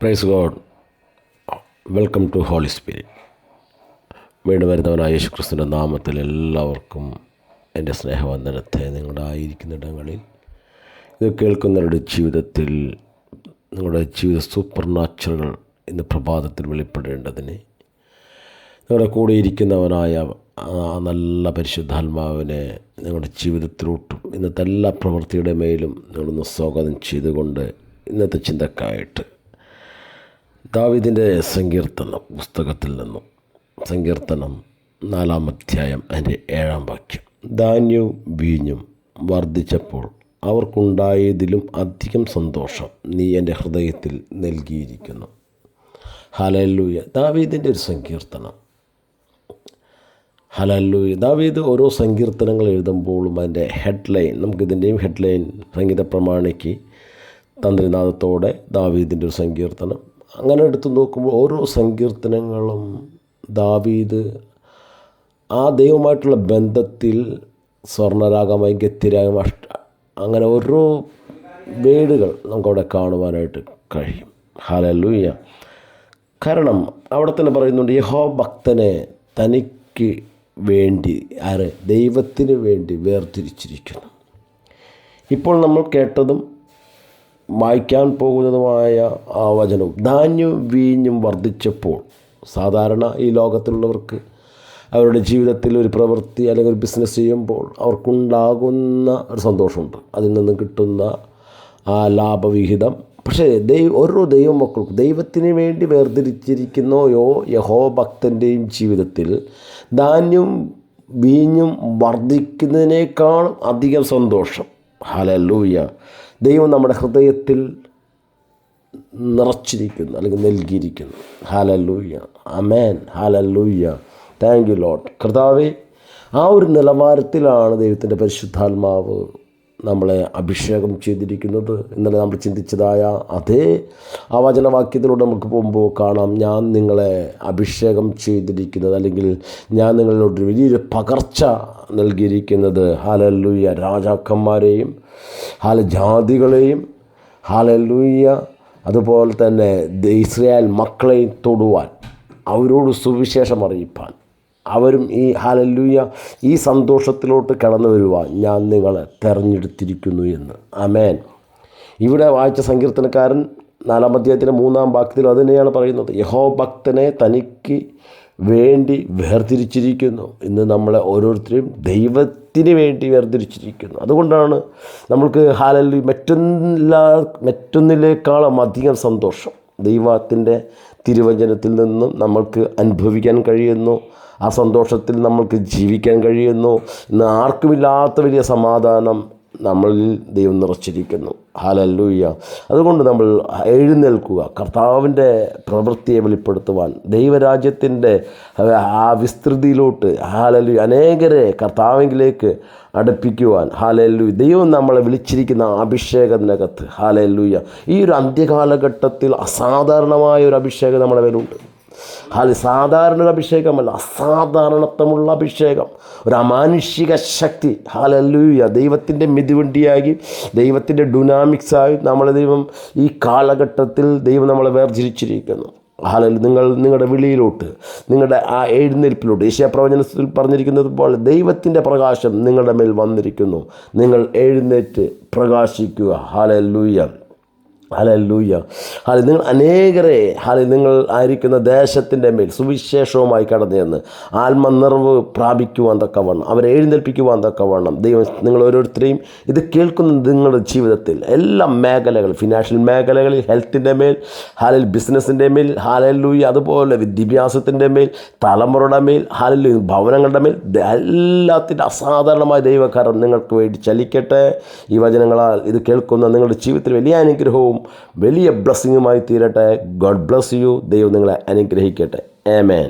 Price God. Welcome to Holy Spirit. വീണ്ടും വരുന്നവനായ യേശു ക്രിസ്തുവിൻ്റെ നാമത്തിൽ എല്ലാവർക്കും എൻ്റെ സ്നേഹവന്ദനത്തെ. നിങ്ങളുടെ ആയിരിക്കുന്നിടങ്ങളിൽ ഇത് കേൾക്കുന്നവരുടെ ജീവിതത്തിൽ നിങ്ങളുടെ ജീവിത സൂപ്പർ നാച്ചുറൽ ഇന്ന് പ്രഭാതത്തിൽ വെളിപ്പെടേണ്ടതിന് നിങ്ങളുടെ കൂടെ ഇരിക്കുന്നവനായ ആ നല്ല പരിശുദ്ധാത്മാവിനെ നിങ്ങളുടെ ജീവിതത്തിലോട്ടും ഇന്നത്തെ എല്ലാ പ്രവൃത്തിയുടെ മേലും നിങ്ങളൊന്ന് സ്വാഗതം ചെയ്തുകൊണ്ട് ഇന്നത്തെ ചിന്തക്കായിട്ട് ദാവീദിൻ്റെ സങ്കീർത്തനം പുസ്തകത്തിൽ നിന്നും സങ്കീർത്തനം 4-ാം അധ്യായം അതിൻ്റെ 7-ാം വാക്യം. ധാന്യവും വീഞ്ഞും വർദ്ധിച്ചപ്പോൾ അവർക്കുണ്ടായതിലും അധികം സന്തോഷം നീ എൻ്റെ ഹൃദയത്തിൽ നൽകിയിരിക്കുന്നു. ഹല്ലേലൂയ. ദാവീദിൻ്റെ ഒരു സങ്കീർത്തനം. ഹല്ലേലൂയ. ദാവീദ് ഓരോ സങ്കീർത്തനങ്ങൾ എഴുതുമ്പോഴും അതിൻ്റെ ഹെഡ്ലൈൻ, നമുക്കിതിൻ്റെയും ഹെഡ്ലൈൻ സംഗീത പ്രമാണിക്ക് തന്ത്രിനാഥത്തോടെ ദാവീദിൻ്റെ ഒരു സങ്കീർത്തനം. അങ്ങനെ എടുത്തു നോക്കുമ്പോൾ ഓരോ സങ്കീർത്തനങ്ങളും ദാവീദ് ആ ദൈവമായിട്ടുള്ള ബന്ധത്തിൽ സ്വർണ്ണരാഗമായി ഗത്യരാഗം അങ്ങനെ ഓരോ വേടുകൾ നമുക്കവിടെ കാണുവാനായിട്ട് കഴിയും. ഹല്ലേലൂയ. കാരണം അവിടെ തന്നെ പറയുന്നുണ്ട്, യഹോവ ഭക്തനെ തനിക്ക് വേണ്ടി ദൈവത്തിന് വേണ്ടി വേർതിരിച്ചിരിക്കുന്നു. ഇപ്പോൾ നമ്മൾ കേട്ടതും വായിക്കാൻ പോകുന്നതുമായ ആ വചനവും ധാന്യവും വീഞ്ഞും വർദ്ധിച്ചപ്പോൾ, സാധാരണ ഈ ലോകത്തിലുള്ളവർക്ക് അവരുടെ ജീവിതത്തിൽ ഒരു പ്രവൃത്തി അല്ലെങ്കിൽ ഒരു ബിസിനസ് ചെയ്യുമ്പോൾ അവർക്കുണ്ടാകുന്ന ഒരു സന്തോഷമുണ്ട്, അതിൽ നിന്ന് കിട്ടുന്ന ആ ലാഭവിഹിതം. പക്ഷേ ഓരോ ദൈവമക്കൾക്കും ദൈവത്തിന് വേണ്ടി വേർതിരിച്ചിരിക്കുന്നയോ യഹോവ ഭക്തൻ്റെയും ജീവിതത്തിൽ ധാന്യവും വീഞ്ഞും വർദ്ധിക്കുന്നതിനേക്കാളും അധികം സന്തോഷം. ഹല്ലേലൂയ. ദൈവം നമ്മുടെ ഹൃദയത്തിൽ നിറച്ചിരിക്കുന്നു അല്ലെങ്കിൽ നൽകിയിരിക്കുന്നു. Hallelujah. Amen. Hallelujah. Thank you Lord. കർത്താവേ, ആ ഒരു നിലവാരത്തിലാണ് ദൈവത്തിൻ്റെ പരിശുദ്ധാത്മാവ് നമ്മളെ അഭിഷേകം ചെയ്തിരിക്കുന്നത്. ഇന്നലെ നമ്മൾ ചിന്തിച്ചതായ അതേ ആ വചനവാക്യത്തിലൂടെ നമുക്ക് പോകുമ്പോൾ കാണാം, ഞാൻ നിങ്ങളെ അഭിഷേകം ചെയ്തിരിക്കുന്നത് അല്ലെങ്കിൽ ഞാൻ നിങ്ങളോട് വലിയൊരു പകർച്ച നൽകിയിരിക്കുന്നത്. ഹല്ലേലൂയ. രാജാക്കന്മാരെയും ജാതികളെയും ഹല്ലേലൂയ അതുപോലെ തന്നെ ഇസ്രായേൽ മക്കളെയും തൊടുവാൻ, അവരോട് സുവിശേഷം അറിയിപ്പാൻ, അവരും ഈ ഹല്ലേലൂയ ഈ സന്തോഷത്തിലോട്ട് കടന്നു വരുവാൻ ഞാൻ നിങ്ങളെ തിരഞ്ഞെടുത്തിരിക്കുന്നു എന്ന്. ആമേൻ. ഇവിടെ വായിച്ച സങ്കീർത്തനക്കാരൻ 4-ാം അധ്യായത്തിൻ്റെ 3-ാം വാക്യത്തിൽ അത് തന്നെയാണ് പറയുന്നത്, യഹോവ ഭക്തനെ തനിക്ക് വേണ്ടി വേർതിരിച്ചിരിക്കുന്നു. ഇന്ന് നമ്മളെ ഓരോരുത്തരെയും ദൈവത്തിന് വേണ്ടി വേർതിരിച്ചിരിക്കുന്നു. അതുകൊണ്ടാണ് നമ്മൾക്ക് ഹല്ലേലൂയ മറ്റൊന്നിലേക്കാളും അധികം സന്തോഷം ദൈവത്തിൻ്റെ തിരുവചനത്തിൽ നിന്നും നമ്മൾക്ക് അനുഭവിക്കാൻ കഴിയുന്നു. ആ സന്തോഷത്തിൽ നമ്മൾക്ക് ജീവിക്കാൻ കഴിയുന്നു. ഇന്ന് ആർക്കുമില്ലാത്ത വലിയ സമാധാനം നമ്മളിൽ ദൈവം നിറച്ചിരിക്കുന്നു. ഹല്ലേലൂയ. അതുകൊണ്ട് നമ്മൾ എഴുന്നേൽക്കുക, കർത്താവിൻ്റെ പ്രവൃത്തിയെ വെളിപ്പെടുത്തുവാൻ, ദൈവരാജ്യത്തിൻ്റെ ആ വിസ്തൃതിയിലോട്ട് ഹല്ലേലൂയ അനേകരെ കർത്താവിലേക്ക് അടുപ്പിക്കുവാൻ. ഹല്ലേലൂയ. ദൈവം നമ്മളെ വിളിച്ചിരിക്കുന്ന അഭിഷേകത്തിനകത്ത് ഹല്ലേലൂയ ഈ ഒരു അന്ത്യകാലഘട്ടത്തിൽ അസാധാരണമായ ഒരു അഭിഷേകം നമ്മുടെ മേലുണ്ട്. സാധാരണ ഒരു അഭിഷേകമല്ല, അസാധാരണത്വമുള്ള അഭിഷേകം, ഒരു അമാനുഷിക ശക്തി. ഹല്ലേലൂയ. ദൈവത്തിൻ്റെ മിതിവണ്ടിയായി, ദൈവത്തിൻ്റെ ഡുനാമിക്സായി നമ്മളെ ദൈവം ഈ കാലഘട്ടത്തിൽ ദൈവം നമ്മളെ വേർതിരിച്ചിരിക്കുന്നു. ഹല്ലേലൂയ. നിങ്ങളുടെ വിളിയിലോട്ട്, നിങ്ങളുടെ ആ എഴുന്നേൽപ്പിലോട്ട് യെശയ്യാപ്രവചനത്തിൽ പറഞ്ഞിരിക്കുന്നത് പോലെ ദൈവത്തിൻ്റെ പ്രകാശം നിങ്ങളുടെ മേൽ വന്നിരിക്കുന്നു. നിങ്ങൾ എഴുന്നേറ്റ് പ്രകാശിക്കുക. ഹല്ലേലൂയ. ഹല്ലേലൂയ. നിങ്ങൾ അനേകരെ നിങ്ങൾ ആയിരിക്കുന്ന ദേശത്തിൻ്റെ മേൽ സുവിശേഷവുമായി കടന്നു ചെന്ന് ആത്മനിറവ് പ്രാപിക്കുവാൻ തക്കവണ്ണം, അവരെ എഴുന്നേൽപ്പിക്കുവാൻ തക്കവണ്ണം ദൈവം നിങ്ങൾ ഓരോരുത്തരെയും ഇത് കേൾക്കുന്ന നിങ്ങളുടെ ജീവിതത്തിൽ എല്ലാ മേഖലകളിൽ, ഫിനാൻഷ്യൽ മേഖലകളിൽ, ഹെൽത്തിൻ്റെ മേൽ ബിസിനസ്സിൻ്റെ മേൽ ഹല്ലേലൂയ അതുപോലെ വിദ്യാഭ്യാസത്തിൻ്റെ മേൽ, തലമുറയുടെ മേൽ ഹല്ലേലൂയ ഭവനങ്ങളുടെ മേൽ എല്ലാത്തിൻ്റെ അസാധാരണമായ ദൈവകരം നിങ്ങൾക്ക് വേണ്ടി ചലിക്കട്ടെ. ഈ വചനങ്ങളാൽ ഇത് കേൾക്കുന്ന നിങ്ങളുടെ ജീവിതത്തിൽ വലിയ അനുഗ്രഹവും വലിയ ബ്ലെസ്സിങ്ങുമായി തീരട്ടെ. God bless you. ദൈവം നിങ്ങളെ അനുഗ്രഹിക്കട്ടെ. ആമേൻ.